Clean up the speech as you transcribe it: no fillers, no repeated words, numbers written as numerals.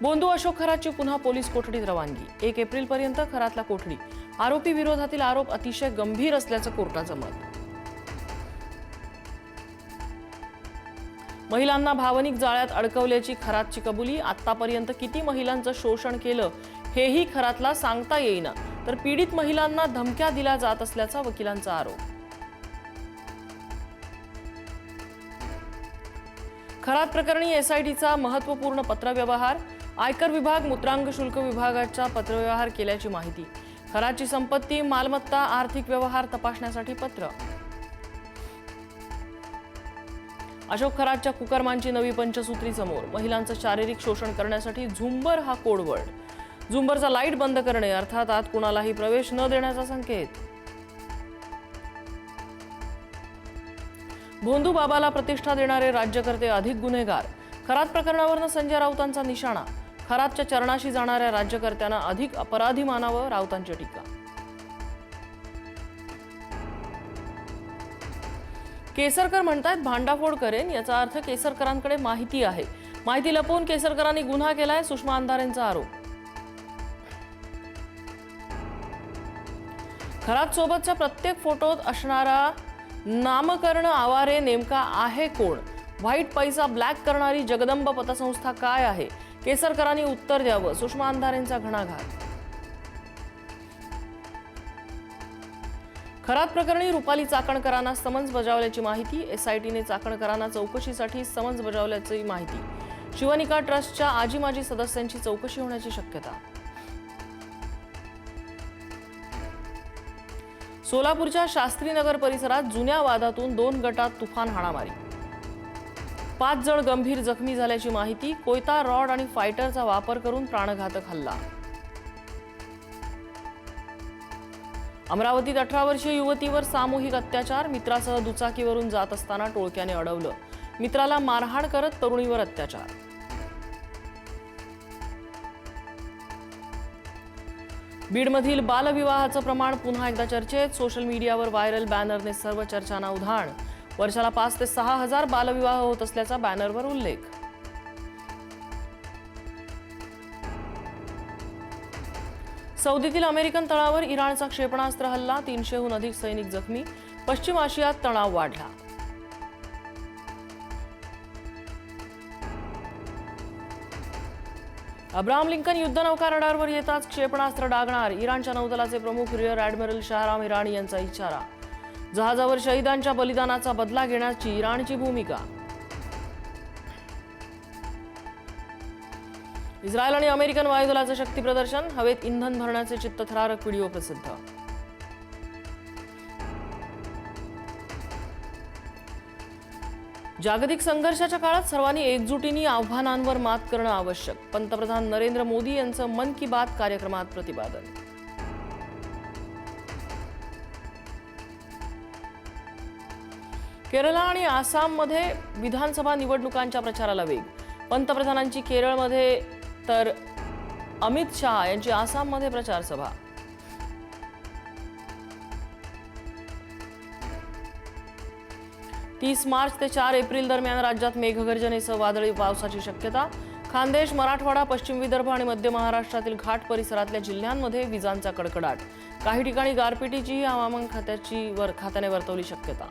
बोंदू अशोक खरातची पुन्हा पोलीस कोठडीत रवानगी। 1 एप्रिलपर्यंत खरातला कोठडी। आरोपी विरोधातील आरोप अतिशय गंभीर असल्याचं कोर्टाचं मत। महिलांना भावनिक जाळ्यात अडकवल्याची खरातची कबुली। आतापर्यंत किती महिलांचं शोषण केलं हेही खरातला सांगता येईना, तर पीडित महिलांना धमक्या दिल्या जात असल्याचा वकिलांचा आरोप। खरात प्रकरणी एसआयटीचा महत्त्वपूर्ण पत्रव्यवहार। आयकर विभाग, मूत्रांक शुल्क विभागाचा पत्रव्यवहार केल्याची माहिती। खरातची संपत्ती, मालमत्ता, आर्थिक व्यवहार तपासण्यासाठी पत्र। अशोक खरातच्या कुकर्मांची नवी पंचसूत्री समोर। महिलांचं शारीरिक शोषण करण्यासाठी झुंबर हा कोडवर्ड। झुंबरचा लाईट बंद करणे, अर्थात आत कुणालाही प्रवेश न देण्याचा संकेत। भोंदू बाबाला प्रतिष्ठा देणारे राज्यकर्ते अधिक गुन्हेगार। खरात प्रकरणावरून संजय राऊतांचा निशाणा। खरातच्या चरणाशी जाणाऱ्या राज्यकर्त्यांना अधिक अपराधी मानावं, राऊतांची टीका। केसरकर म्हणतात भांडाफोड करेन, याचा अर्थ केसरकरांकडे माहिती आहे। माहिती लपवून केसरकरांनी गुन्हा केलाय, सुषमा अंधारेंचा आरोप। खरात सोबतच्या प्रत्येक फोटोत असणारा नामकरण आवारे नेमका आहे कोण? व्हाईट पैसा ब्लॅक करणारी जगदंब पतसंस्था काय आहे? केसरकरांनी उत्तर द्यावं, सुषमा अंधारेंचा घणाघात। खरात प्रकरणी रुपाली चाकणकरांना समन्स बजावल्याची माहिती। एसआयटीने चाकणकरांना चौकशीसाठी समन्स बजावल्याची माहिती। शिवनिका ट्रस्टच्या आजी माजी सदस्यांची चौकशी होण्याची शक्यता। सोलापूरच्या शास्त्रीनगर परिसरात जुन्या वादातून 2 गटात तुफान हाणामारी। 5 जण गंभीर जखमी झाल्याची माहिती। कोयता, रॉड आणि फायटरचा वापर करून प्राणघातक हल्ला। अमरावतीत 18 वर्षीय युवतीवर सामूहिक अत्याचार। मित्रासह दुचाकीवरून जात असताना टोळक्याने अडवलं। मित्राला मारहाण करत तरुणीवर अत्याचार। बीडमधील बालविवाहाचं प्रमाण पुन्हा एकदा चर्चेत। सोशल मीडियावर व्हायरल बॅनरने सर्व चर्चांना उधाण। वर्षाला 5 ते 6 हजार बालविवाह होत असल्याचा बॅनरवर उल्लेख। सौदीतील अमेरिकन तळावर इराणचा क्षेपणास्त्र हल्ला। 300हून अधिक सैनिक जखमी। पश्चिम आशियात तणाव वाढला। अब्राहम लिंकन युद्धनौका रडारवर येताच क्षेपणास्त्र डागणार। इराणच्या नौदलाचे प्रमुख रिअर ॲडमिरल शाहराम इराणी यांचा इशारा। जहाजावर शहीदांच्या बलिदानाचा बदला घेण्याची इराणची भूमिका। इस्रायल आणि अमेरिकन वायुदलाचं शक्ती प्रदर्शन। हवेत इंधन भरण्याचे चित्तथरारक व्हिडिओ प्रसिद्ध। जागतिक संघर्षाच्या काळात सर्वांनी एकजुटीने आव्हानांवर मात करणं आवश्यक। पंतप्रधान नरेंद्र मोदी यांचं मन की बात कार्यक्रमात प्रतिपादन। केरळ आणि आसाममध्ये विधानसभा निवडणुकांच्या प्रचाराला वेग। पंतप्रधानांची केरळमध्ये तर अमित शहा यांची आसाममध्ये प्रचार सभा। तीस मार्च ते 4 एप्रिल दरम्यान राज्यात मेघगर्जनेसह वादळी पावसाची शक्यता। खानदेश, मराठवाडा, पश्चिम विदर्भ आणि मध्य महाराष्ट्रातील घाट परिसरातल्या जिल्ह्यांमध्ये विजांचा कडकडाट। काही ठिकाणी गारपिटीचीही हवामान खात्याने वर्तवली शक्यता।